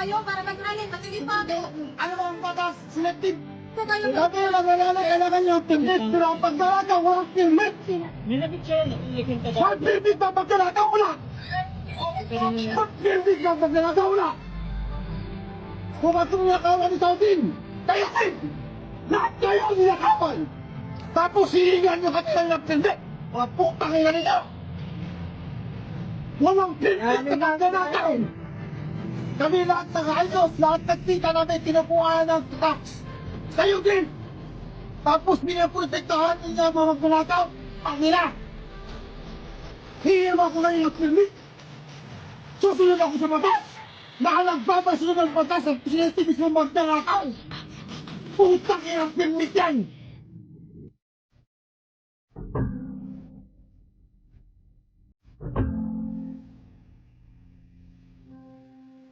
kayo para mag-rally. Matinig pa ako. Ano ba ang batas? Selective. Kung kayo Dati lang kailangan nyo ang permit, pero ang pagkalakaw, walang permit. Nilabit siya, ikin ka Ang permit na pagkalakaw wala. Ang permit na pagkalakaw wala. Kung ba't nilakawan ni Saudin, kayo din. Lahat kayo ang nilakawan. Tapos hihingan nyo katilang ng permit. Mga putang ina ninyo. Walang permit na pagkalakaw. Kami lahat nag-ayos, lahat nagtita namin kinukuhaan ng tax. Kayo din! Tapos pinaprotektahan niya mga magbalakaw. Ang nila! Hihirma ko ngayon ng permit. Susunod ako sa batas. Nakalagbabasunod ng batas ang sinitibis ng magbalakaw. Putang ina ng permit yan!